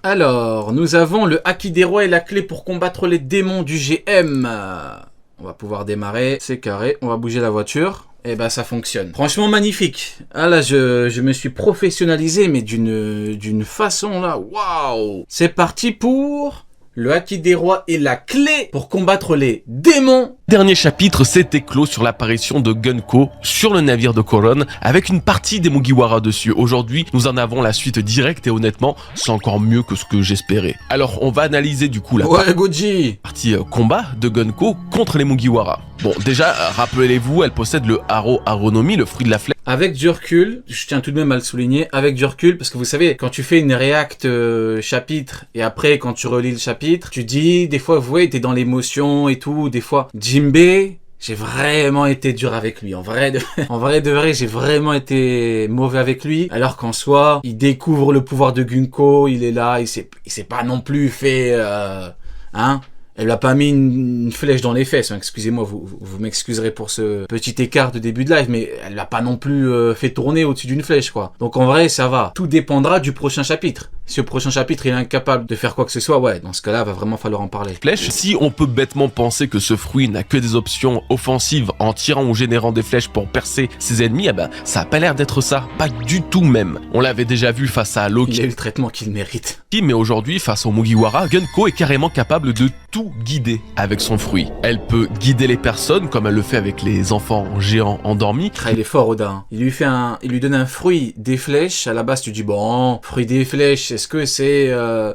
Alors, nous avons le Haki des rois et la clé pour combattre les démons du GM. On va pouvoir démarrer, c'est carré, on va bouger la voiture. Et ben ça fonctionne. Franchement magnifique. Ah là je me suis professionnalisé mais d'une façon là. Waouh. C'est parti pour le Haki des rois et la clé pour combattre les démons. Dernier chapitre s'est éclos sur l'apparition de Gunko sur le navire de Koron avec une partie des Mugiwara dessus. Aujourd'hui, nous en avons la suite directe et honnêtement, c'est encore mieux que ce que j'espérais. Alors, on va analyser du coup la partie combat de Gunko contre les Mugiwara. Bon, déjà, rappelez-vous, elle possède le Haro Aronomi, le fruit de la flèche. Avec du recul, je tiens tout de même à le souligner, avec du recul, parce que vous savez, quand tu fais une react chapitre, et après, quand tu relis le chapitre, tu dis, des fois, vous voyez, t'es dans l'émotion et tout, des fois, Jinbei, j'ai vraiment été dur avec lui. En vrai de vrai, j'ai vraiment été mauvais avec lui. Alors qu'en soi, il découvre le pouvoir de Gunko, il est là, il s'est pas non plus fait, elle lui a pas mis une flèche dans les fesses, hein. Excusez-moi, vous m'excuserez pour ce petit écart de début de live, mais elle l'a pas non plus fait tourner au-dessus d'une flèche, quoi. Donc en vrai, ça va. Tout dépendra du prochain chapitre. Si au prochain chapitre, il est incapable de faire quoi que ce soit, ouais, dans ce cas-là, va vraiment falloir en parler. Flèche, si on peut bêtement penser que ce fruit n'a que des options offensives en tirant ou générant des flèches pour percer ses ennemis, eh ben, ça a pas l'air d'être ça. Pas du tout même. On l'avait déjà vu face à Loki. Il a eu le traitement qu'il mérite. Mais aujourd'hui, face aux Mugiwara, Gunko est carrément capable de tout guider avec son fruit. Elle peut guider les personnes comme elle le fait avec les enfants géants endormis. Ah, il est fort, Oda. Il lui donne un fruit, des flèches. À la base, tu dis, bon, fruit des flèches, est-ce que c'est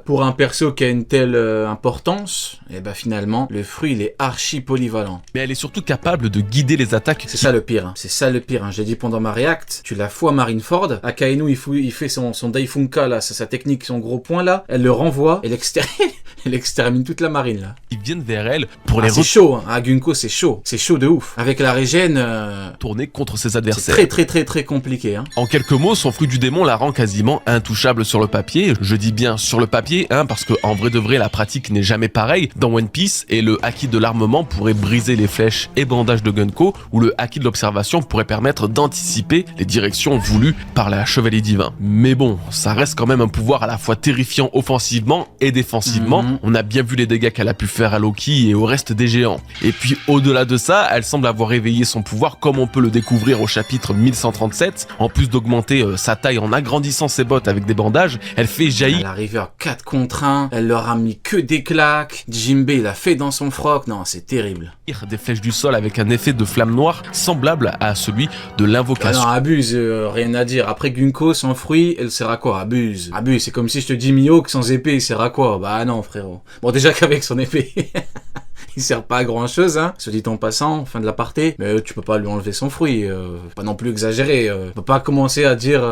pour un perso qui a une telle importance? Et ben finalement, le fruit, il est archi polyvalent. Mais elle est surtout capable de guider les attaques. C'est ça le pire. Hein. C'est ça le pire. Hein. Je l'ai dit pendant ma react. Tu la fous à Marineford. Akainu, il fait son Daifunka, là, sa technique, son gros point, là. Elle le renvoie. Elle extermine toute la marine, là. Ils viennent vers elle pour les... C'est chaud. Hein. À Gunko, c'est chaud. C'est chaud de ouf. Avec la régène... tourner contre ses adversaires. C'est très compliqué. Hein. En quelques mots, son fruit du démon la rend quasiment intouchable sur le papier. Je dis bien sur le papier, hein, parce que en vrai de vrai, la pratique n'est jamais pareille. Dans One Piece, et le haki de l'armement pourrait briser les flèches et bandages de Gunko, ou le haki de l'observation pourrait permettre d'anticiper les directions voulues par la chevalier divin. Mais bon, ça reste quand même un pouvoir à la fois terrifiant offensivement et défensivement. On a bien vu les dégâts qu'elle a pu faire à Loki et au reste des géants. Et puis au-delà de ça, elle semble avoir réveillé son pouvoir comme on peut le découvrir au chapitre 1137. En plus d'augmenter sa taille en agrandissant ses bottes avec des bandages, elle fait jaillir... Elle est arrivée à 4 contre 1, elle leur a mis que des claques, Jinbei l'a fait dans son froc, non c'est terrible. Des flèches du sol avec un effet de flamme noire semblable à celui de l'invocation. Non, abuse, rien à dire. Après Gunko, sans fruit, elle sert à quoi? Abuse, c'est comme si je te dis Mihawk sans épée, il sert à quoi? Bah non frérot. Bon déjà qu'avec son épée... il sert pas à grand chose, hein, se dit en passant, fin de l'aparté, mais tu peux pas lui enlever son fruit, pas non plus exagérer, tu peux pas commencer à dire...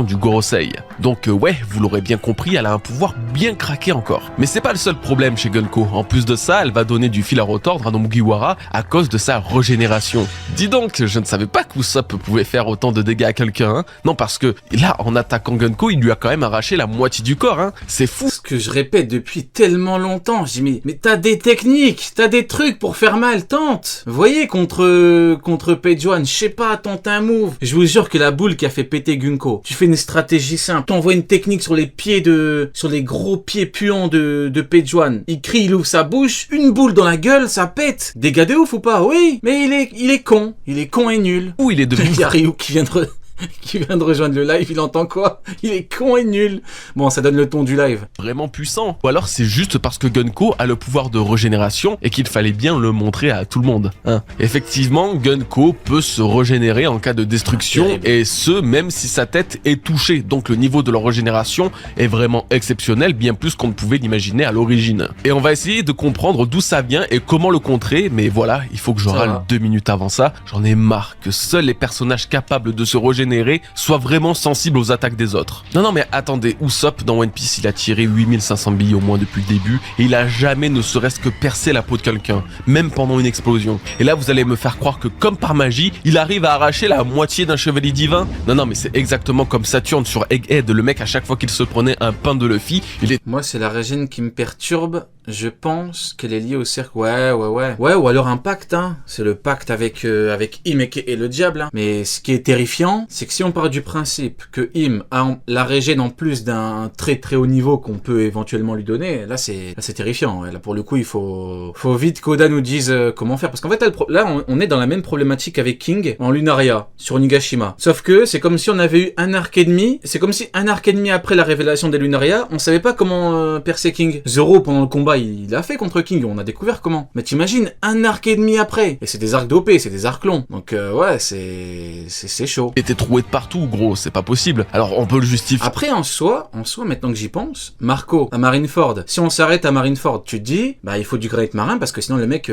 du Gorosei. Donc ouais, vous l'aurez bien compris, elle a un pouvoir bien craqué encore. Mais c'est pas le seul problème chez Gunko, en plus de ça, elle va donner du fil à retordre à nos Mugiwara à cause de sa régénération. Dis donc, je ne savais pas que Usopp pouvait faire autant de dégâts à quelqu'un, hein. Non parce que là, en attaquant Gunko, il lui a quand même arraché la moitié du corps, hein. C'est fou. Ce que je répète depuis tellement longtemps, je dis mais t'as des techniques, t'as des trucs pour faire mal, tente. Vous voyez, contre Page One, je sais pas, tente un move. Je vous jure que la boule qui a fait péter Gunko, tu fais une stratégie simple, t'envoies une technique sur les gros pieds puants de Page One. Il crie, il ouvre sa bouche, une boule dans la gueule, ça pète. Dégâts de ouf ou pas? Oui, mais il est con et nul. Où il est devenu... Il y a Ryu qui vient de rejoindre le live, il entend quoi? Il est con et nul. Bon, ça donne le ton du live. Vraiment puissant. Ou alors c'est juste parce que Gunko a le pouvoir de régénération et qu'il fallait bien le montrer à tout le monde, hein. Effectivement, Gunko peut se régénérer en cas de destruction, et ce, même si sa tête est touchée. Donc le niveau de leur régénération est vraiment exceptionnel, bien plus qu'on ne pouvait l'imaginer à l'origine. Et on va essayer de comprendre d'où ça vient et comment le contrer, mais voilà, il faut que je râle 2 minutes avant ça. J'en ai marre que seuls les personnages capables de se régénérer soit vraiment sensible aux attaques des autres. Non mais attendez, Usopp dans One Piece il a tiré 8500 billes au moins depuis le début et il a jamais ne serait-ce que percé la peau de quelqu'un, même pendant une explosion. Et là vous allez me faire croire que comme par magie, il arrive à arracher la moitié d'un chevalier divin? Non mais c'est exactement comme Saturne sur Egghead, le mec à chaque fois qu'il se prenait un pain de Luffy, il est... Moi c'est la régène qui me perturbe, Je pense qu'elle est liée au cercle. Ouais. Ouais, ou alors un pacte, hein. C'est le pacte avec Im et le diable, hein. Mais ce qui est terrifiant, c'est que si on part du principe que Im a la régène en plus d'un très très haut niveau qu'on peut éventuellement lui donner, là c'est terrifiant. Là pour le coup, il faut vite qu'Oda nous dise comment faire. Parce qu'en fait, là, on est dans la même problématique avec King en Lunaria, sur Onigashima. Sauf que c'est comme si on avait eu un arc et demi. C'est comme si un arc et demi après la révélation des Lunaria, on savait pas comment percer King. Zoro, pendant le combat, il l'a fait contre King. On a découvert comment. Mais t'imagines, un arc et demi après. Et c'est des arcs d'OP, c'est des arcs longs. Donc ouais, c'est chaud. Et t'es troué de partout, gros, c'est pas possible. Alors on peut le justifier. Après, en soi, maintenant que j'y pense, Marco, à Marineford, si on s'arrête à Marineford, tu te dis, bah il faut du Great Marin parce que sinon le mec,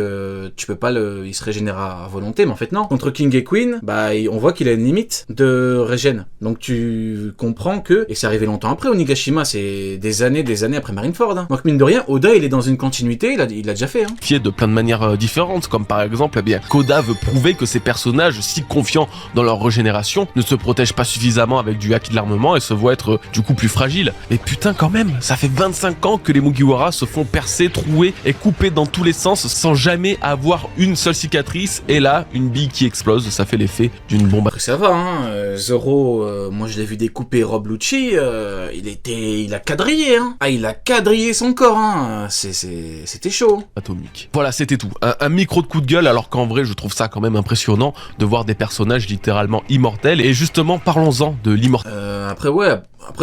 tu peux pas il se régénère à volonté, mais en fait non. Contre King et Queen, bah on voit qu'il a une limite de régène. Donc tu comprends que, et c'est arrivé longtemps après Onigashima, c'est des années après Marineford, hein. Donc mine de rien, Oda il est dans une continuité, il a déjà fait, hein. De plein de manières différentes, comme par exemple, eh bien, Koda veut prouver que ces personnages si confiants dans leur régénération ne se protègent pas suffisamment avec du haki de l'armement et se voient être du coup plus fragiles. Mais putain quand même, ça fait 25 ans que les Mugiwara se font percer, trouer et couper dans tous les sens sans jamais avoir une seule cicatrice, et là, une bille qui explose, ça fait l'effet d'une bombe. Après ça va, hein. Zoro, moi je l'ai vu découper Rob Lucci, il a quadrillé, hein. Ah, il a quadrillé son corps, hein. C'était chaud. Atomique. Voilà, c'était tout. Un micro de coup de gueule, alors qu'en vrai, je trouve ça quand même impressionnant de voir des personnages littéralement immortels. Et justement, parlons-en de l'immortel. Après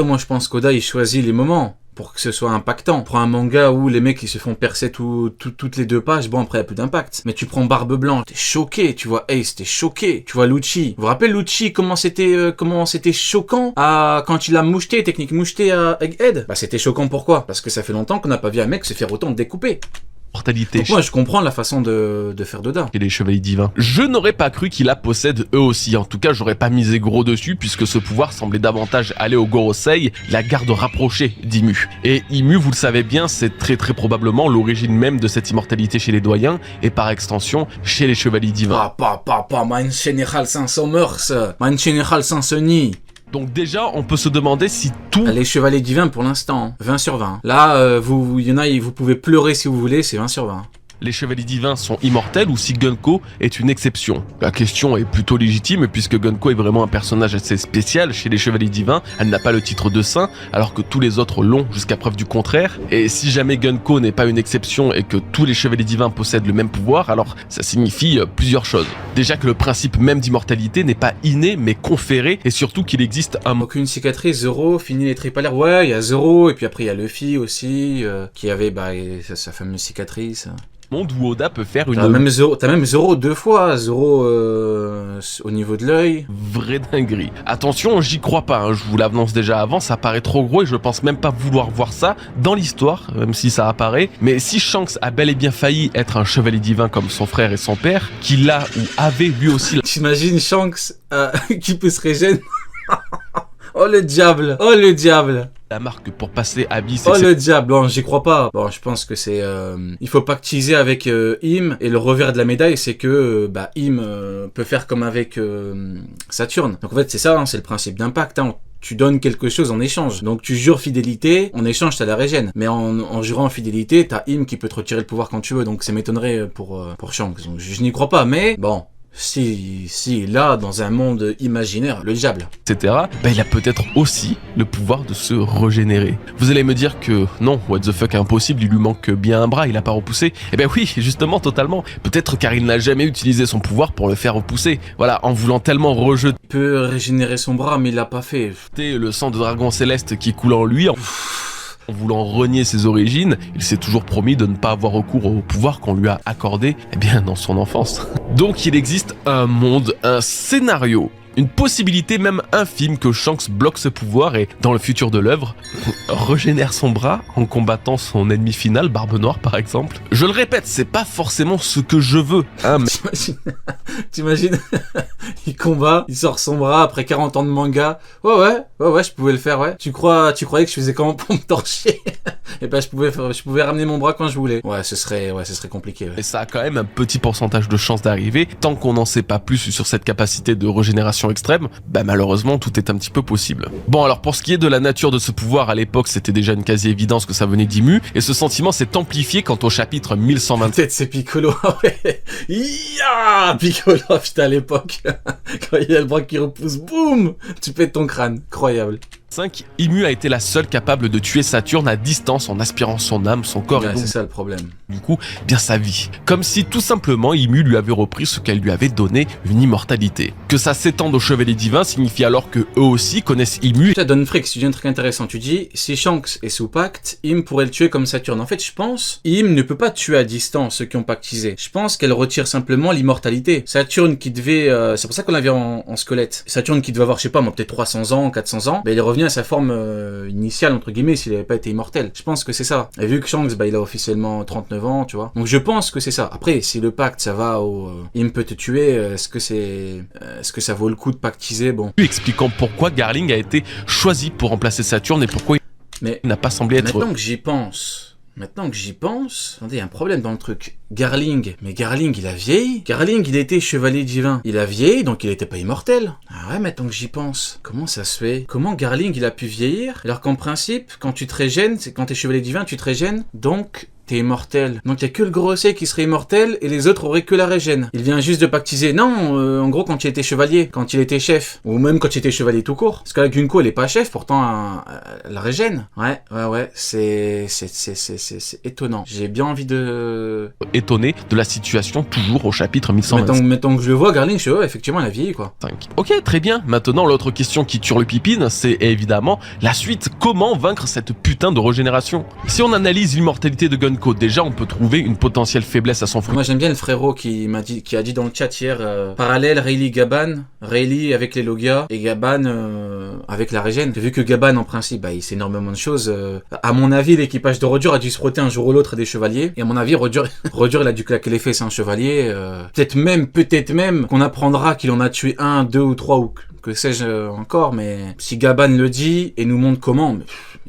moi je pense qu'Oda il choisit les moments pour que ce soit impactant. Prends un manga où les mecs ils se font percer toutes les 2 pages, bon après il n'y a plus d'impact. Mais tu prends Barbe Blanche, t'es choqué, tu vois Ace, t'es choqué, tu vois Lucci. Vous vous rappelez Lucci, comment c'était choquant quand il a moucheté, technique moucheté à Egghead? Bah c'était choquant pourquoi? Parce que ça fait longtemps qu'on n'a pas vu un mec se faire autant découper. Mortalité. Moi, je comprends la façon de faire d'Oda. Et les chevaliers divins. Je n'aurais pas cru qu'ils la possèdent eux aussi. En tout cas, j'aurais pas misé gros dessus puisque ce pouvoir semblait davantage aller au Gorosei, la garde rapprochée d'Imu. Et Imu, vous le savez bien, c'est très très probablement l'origine même de cette immortalité chez les doyens et par extension chez les chevaliers divins. Mein Général Saint-Sommers, Mein Général Saint-Sony. Donc déjà, on peut se demander si tout... Les chevaliers divins pour l'instant, 20 sur 20. Là, il y en a, vous pouvez pleurer si vous voulez, c'est 20 sur 20. Les chevaliers divins sont immortels ou si Gunko est une exception. La question est plutôt légitime puisque Gunko est vraiment un personnage assez spécial chez les chevaliers divins. Elle n'a pas le titre de saint alors que tous les autres l'ont jusqu'à preuve du contraire. Et si jamais Gunko n'est pas une exception et que tous les chevaliers divins possèdent le même pouvoir, alors ça signifie plusieurs choses. Déjà que le principe même d'immortalité n'est pas inné mais conféré et surtout qu'il existe un... Aucune cicatrice, Zoro, fini les tripalaires. Ouais, il y a Zoro et puis après il y a Luffy aussi qui avait sa fameuse cicatrice. Monde où Oda peut faire une... T'as même Zoro 2 fois, Zoro au niveau de l'œil. Vraie dinguerie. Attention, j'y crois pas, hein. Je vous l'annonce déjà avant, ça paraît trop gros et je pense même pas vouloir voir ça dans l'histoire, même si ça apparaît. Mais si Shanks a bel et bien failli être un chevalier divin comme son frère et son père, qu'il a ou avait lui aussi... T'imagines Shanks qui peut se régénérer. Oh le diable, oh le diable. La marque pour passer Abyss. Oh le diable, bon, j'y crois pas. Bon, je pense que c'est... il faut pas teaser avec Im, et le revers de la médaille, c'est que Im peut faire comme avec Saturne. Donc en fait, c'est ça, hein, c'est le principe d'impact. Hein. Tu donnes quelque chose en échange. Donc tu jures fidélité, en échange t'as la régène. Mais en jurant fidélité, t'as Im qui peut te retirer le pouvoir quand tu veux. Donc ça m'étonnerait pour Shanks. Donc je n'y crois pas, mais bon... Si, là, dans un monde imaginaire, le diable, etc., il a peut-être aussi le pouvoir de se régénérer. Vous allez me dire que non, what the fuck, impossible, il lui manque bien un bras, il a pas repoussé. Eh ben oui, justement, totalement. Peut-être car il n'a jamais utilisé son pouvoir pour le faire repousser. Voilà, en voulant tellement rejeter... Il peut régénérer son bras, mais il l'a pas fait. Le sang de dragon céleste qui coule en lui... En voulant renier ses origines, il s'est toujours promis de ne pas avoir recours au pouvoir qu'on lui a accordé, dans son enfance. Donc il existe un monde, un scénario, une possibilité même infime que Shanks bloque ce pouvoir et, dans le futur de l'œuvre, régénère son bras en combattant son ennemi final, Barbe Noire par exemple. Je le répète, c'est pas forcément ce que je veux, hein, mais... T'imagines il combat, il sort son bras après 40 ans de manga. Ouais, je pouvais le faire, ouais. Tu croyais que je faisais comment pour me torcher? Et ben je pouvais ramener mon bras quand je voulais. Ouais, ce serait compliqué. Ouais. Et ça a quand même un petit pourcentage de chance d'arriver. Tant qu'on n'en sait pas plus sur cette capacité de régénération extrême, bah malheureusement tout est un petit peu possible. Bon alors pour ce qui est de la nature de ce pouvoir, à l'époque c'était déjà une quasi-évidence que ça venait d'Imu, et ce sentiment s'est amplifié quant au chapitre 1120. Peut-être c'est Piccolo, ouais. Ya Piccolo, putain à l'époque. Quand il y a le bras qui repousse, boum, tu pètes ton crâne. Incroyable. 5. Imu a été la seule capable de tuer Saturne à distance en aspirant son âme, son corps Ouais, et donc, c'est ça le problème. du coup, bien sa vie. Comme si tout simplement Imu lui avait repris ce qu'elle lui avait donné, une immortalité. Que ça s'étende aux chevaliers divins signifie alors que eux aussi connaissent Imu. Ça donne Frix, tu dis un truc intéressant. Tu dis, si Shanks est sous pacte, Im pourrait le tuer comme Saturne. En fait, je pense, Im ne peut pas tuer à distance ceux qui ont pactisé. Je pense qu'elle retire simplement l'immortalité. Saturne qui devait... c'est pour ça qu'on l'avait en squelette. Saturne qui devait avoir, je sais pas, moi, peut-être 300 ans, 400 ans, ben il est revenu à sa forme initiale, entre guillemets, s'il n'avait pas été immortel. Je pense que c'est ça. Et vu que Shanks, bah, il a officiellement 39 ans, tu vois. Donc je pense que c'est ça. Après, si le pacte, ça va au... Im peut te tuer, est-ce que ça vaut le coup de pactiser? Bon. Expliquant pourquoi Garling a été choisi pour remplacer Saturne et pourquoi Mais il n'a pas semblé être... Maintenant que j'y pense, attendez, il y a un problème dans le truc. Garling, mais Garling, il a vieilli. Garling, il était chevalier divin. Il a vieilli, donc il était pas immortel. Ah ouais, maintenant que j'y pense, comment ça se fait? Comment Garling, il a pu vieillir? Alors qu'en principe, quand tu te régènes, c'est quand t'es chevalier divin, tu te régènes, donc... t'es immortel. Donc il y a que le Gorosei qui serait immortel et les autres auraient que la régène. Il vient juste de pactiser. Non, en gros quand il était chevalier, quand il était chef, ou même quand il était chevalier tout court. Parce que la Gunko elle est pas chef, pourtant la régène. Ouais, c'est étonnant. J'ai bien envie de... étonné de la situation toujours au chapitre 1125. Maintenant que je le vois, Garling, je suis effectivement elle a vieilli quoi. Ok, très bien. Maintenant, l'autre question qui tue le pipine, c'est évidemment la suite. Comment vaincre cette putain de régénération? Si on analyse l'immortalité de Gunko, déjà on peut trouver une potentielle faiblesse à son fruit. Moi j'aime bien le frérot qui a dit dans le chat hier parallèle Rayleigh Gaban, Rayleigh avec les Logia et Gaban avec la régène. Vu que Gaban en principe il sait énormément de choses. À mon avis l'équipage de Roger a dû se frotter un jour ou l'autre à des chevaliers et à mon avis Roger il a dû claquer les fesses à un chevalier. Peut-être même qu'on apprendra qu'il en a tué un, deux ou trois ou que sais-je encore, mais si Gaban le dit et nous montre comment, mais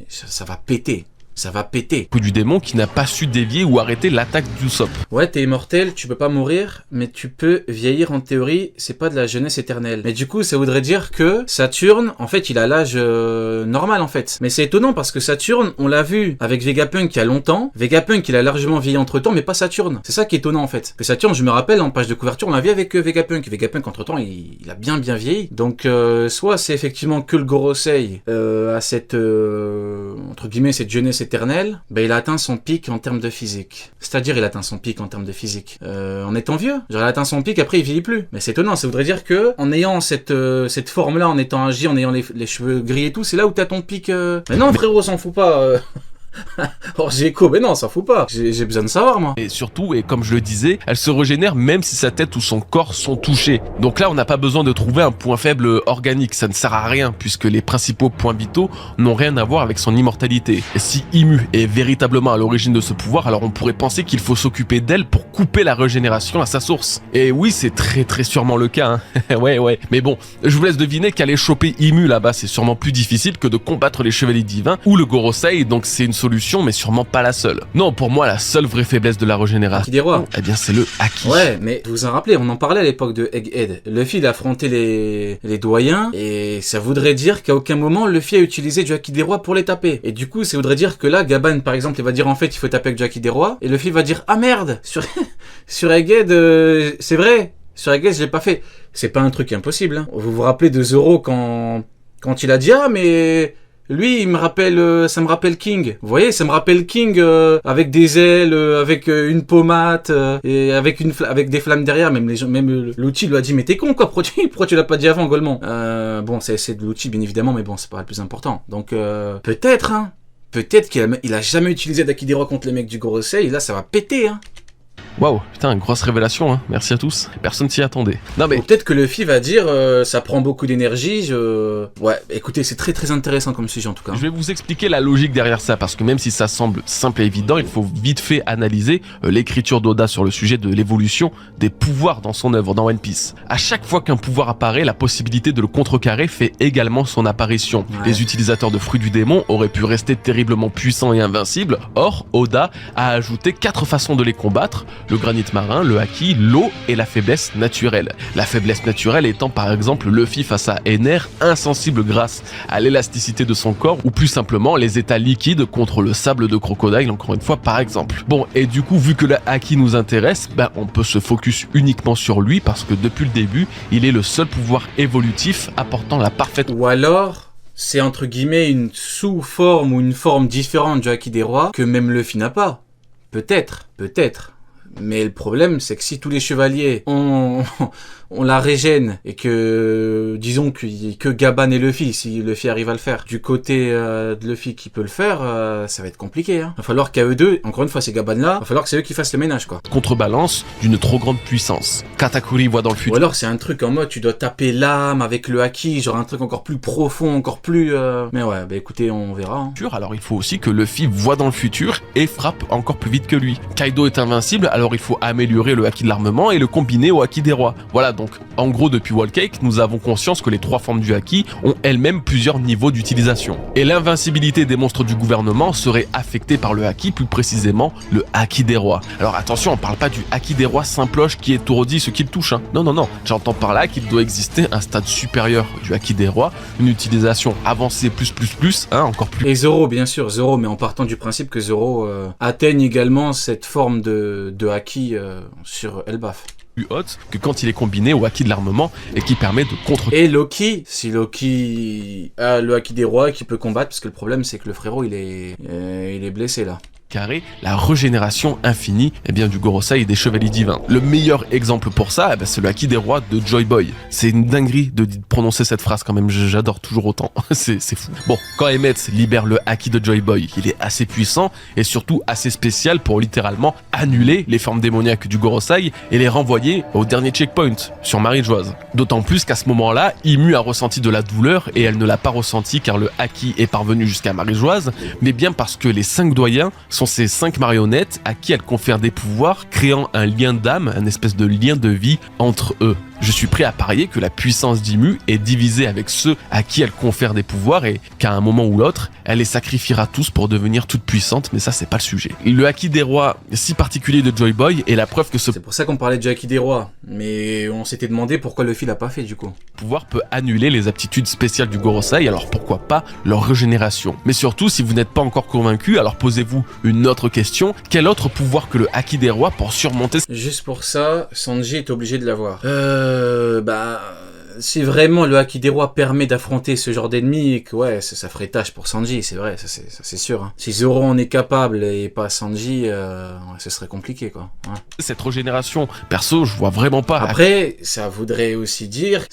ça va péter. Ça va péter. Coup du démon qui n'a pas su dévier ou arrêter l'attaque d'Usopp. Ouais, t'es immortel, tu peux pas mourir, mais tu peux vieillir en théorie, c'est pas de la jeunesse éternelle. Mais du coup, ça voudrait dire que Saturne, en fait, il a l'âge normal, en fait. Mais c'est étonnant parce que Saturne, on l'a vu avec Vegapunk il y a longtemps. Vegapunk, il a largement vieilli entre-temps, mais pas Saturne. C'est ça qui est étonnant, en fait. Que Saturne, je me rappelle, en page de couverture, on l'a vu avec Vegapunk. Vegapunk, entre-temps, il a bien vieilli. Donc, soit c'est effectivement que le Gorosei a cette, entre guillemets, cette jeunesse éternelle, ben il a atteint son pic en termes de physique. C'est-à-dire, il a atteint son pic en termes de physique. En étant vieux. Genre, il a atteint son pic, après il vieillit plus. Mais c'est étonnant, ça voudrait dire que, en ayant cette forme-là, en étant âgé, en ayant les cheveux gris et tout, c'est là où t'as ton pic. Mais non, frérot, s'en fout pas. Orgeco, mais non, ça fout pas. J'ai besoin de savoir, moi. Et surtout, et comme je le disais, elle se régénère même si sa tête ou son corps sont touchés. Donc là, on n'a pas besoin de trouver un point faible organique. Ça ne sert à rien, puisque les principaux points vitaux n'ont rien à voir avec son immortalité. Et si Imu est véritablement à l'origine de ce pouvoir, alors on pourrait penser qu'il faut s'occuper d'elle pour couper la régénération à sa source. Et oui, c'est très sûrement le cas, hein. ouais. Mais bon, je vous laisse deviner qu'aller choper Imu là-bas, c'est sûrement plus difficile que de combattre les chevaliers divins ou le Gorosei, donc c'est une solution, mais sûrement pas la seule. Non, pour moi, la seule vraie faiblesse de la régénération, Haki des rois. Eh bien, c'est le Haki. Ouais, mais vous vous en rappelez, on en parlait à l'époque de Egghead. Luffy, il a affronté les doyens, et ça voudrait dire qu'à aucun moment, Luffy a utilisé du Haki des rois pour les taper. Et du coup, ça voudrait dire que là, Gaban, par exemple, il va dire en fait, il faut taper avec du Haki des rois, et Luffy va dire, ah merde, sur Egghead, c'est vrai, sur Egghead, je l'ai pas fait. C'est pas un truc impossible, hein. Vous vous rappelez de Zoro quand il a dit, ah mais... Lui, ça me rappelle King. Vous voyez, ça me rappelle King avec des ailes, avec une pommade et avec des flammes derrière. Même l'outil lui a dit mais t'es con quoi, pourquoi tu l'as pas dit avant Golemon? Bon, c'est de l'outil bien évidemment, mais bon, c'est pas le plus important. Donc peut-être qu'il a jamais utilisé d'Haki des rois contre les mecs du Gorosei. Et là, ça va péter. Waouh, putain, grosse révélation, hein. Merci à tous. Personne s'y attendait. Non mais Ou peut-être que Luffy va dire ça prend beaucoup d'énergie. Ouais, écoutez, c'est très très intéressant comme sujet en tout cas. je vais vous expliquer la logique derrière ça, parce que même si ça semble simple et évident, il faut vite fait analyser l'écriture d'Oda sur le sujet de l'évolution des pouvoirs dans son œuvre, dans One Piece. À chaque fois qu'un pouvoir apparaît, la possibilité de le contrecarrer fait également son apparition. Ouais. Les utilisateurs de fruits du démon auraient pu rester terriblement puissants et invincibles. Or, Oda a ajouté 4 façons de les combattre: le granit marin, le haki, l'eau et la faiblesse naturelle. La faiblesse naturelle étant par exemple Luffy face à Ener, insensible grâce à l'élasticité de son corps, ou plus simplement les états liquides contre le sable de crocodile, encore une fois par exemple. Bon, et du coup, vu que le haki nous intéresse, on peut se focus uniquement sur lui, parce que depuis le début, il est le seul pouvoir évolutif apportant la parfaite... Ou alors, c'est entre guillemets une sous-forme ou une forme différente du Haki des Rois que même Luffy n'a pas. Peut-être. Mais le problème, c'est que si tous les chevaliers ont la régène et que, disons qu'il n'y ait que Gaban et Luffy, si Luffy arrive à le faire, du côté de Luffy qui peut le faire, ça va être compliqué. Hein. Il va falloir qu'à eux deux, encore une fois c'est Gaban là, il va falloir que c'est eux qui fassent le ménage quoi. Contrebalance d'une trop grande puissance. Katakuri voit dans le Ou futur. alors c'est un truc en mode tu dois taper l'âme avec le haki, genre un truc encore plus profond, encore plus... Mais ouais, écoutez, on verra. Hein. Alors il faut aussi que Luffy voit dans le futur et frappe encore plus vite que lui. Kaido est invincible, alors il faut améliorer le haki de l'armement et le combiner au haki des rois. Voilà, donc en gros depuis Whole Cake, nous avons conscience que les 3 formes du haki ont elles-mêmes plusieurs niveaux d'utilisation. Et l'invincibilité des monstres du gouvernement serait affectée par le haki, plus précisément le haki des rois. Alors attention, on parle pas du haki des rois simploche qui étourdit ce qu'il touche. Hein. Non, j'entends par là qu'il doit exister un stade supérieur du haki des rois, une utilisation avancée plus, encore plus. Et Zoro, bien sûr, Zoro, mais en partant du principe que Zoro atteigne également cette forme de haki sur Elbaf. Plus haute que quand il est combiné au haki de l'armement et qui permet de contre... Et Loki, si Loki a le haki des rois qui peut combattre, parce que le problème c'est que le frérot il est blessé là. Carré, la régénération infinie du Gorosei et des chevaliers divins. Le meilleur exemple pour ça, c'est le haki des rois de Joy Boy. C'est une dinguerie de prononcer cette phrase quand même, j'adore toujours autant, c'est fou. Bon, quand Emmett libère le haki de Joy Boy, il est assez puissant et surtout assez spécial pour littéralement annuler les formes démoniaques du Gorosei et les renvoyer au dernier checkpoint, sur Marie-Joise. D'autant plus qu'à ce moment-là, Imu a ressenti de la douleur et elle ne l'a pas ressenti car le haki est parvenu jusqu'à Marie-Joise, mais bien parce que les 5 doyens sont ces 5 marionnettes à qui elle confère des pouvoirs, créant un lien d'âme, un espèce de lien de vie entre eux. Je suis prêt à parier que la puissance d'Imu est divisée avec ceux à qui elle confère des pouvoirs et qu'à un moment ou l'autre, elle les sacrifiera tous pour devenir toute puissante, mais ça c'est pas le sujet. Le haki des rois si particulier de Joy Boy est la preuve que ce C'est pour ça qu'on parlait du haki des rois, mais on s'était demandé pourquoi Luffy l'a pas fait du coup. pouvoir peut annuler les aptitudes spéciales du Gorosei, alors pourquoi pas leur régénération. Mais surtout, si vous n'êtes pas encore convaincu, alors posez-vous une autre question: quel autre pouvoir que le haki des rois pour surmonter... Juste pour ça, Sanji est obligé de l'avoir. Si vraiment le haki des rois permet d'affronter ce genre d'ennemi, que ouais, ça ferait tâche pour Sanji, c'est vrai, ça c'est sûr. Hein. Si Zoro en est capable et pas Sanji, ce serait compliqué quoi. Ouais. Cette régénération, perso, je vois vraiment pas. Après, ça voudrait aussi dire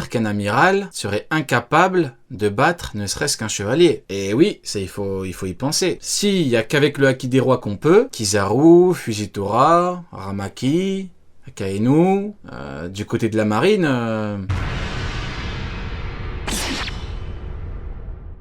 qu'un amiral serait incapable de battre ne serait-ce qu'un chevalier. Et oui, ça il faut y penser. S'il y a qu'avec le haki des rois qu'on peut, Kizaru, Fujitora, Ramaki, Akainu, du côté de la marine,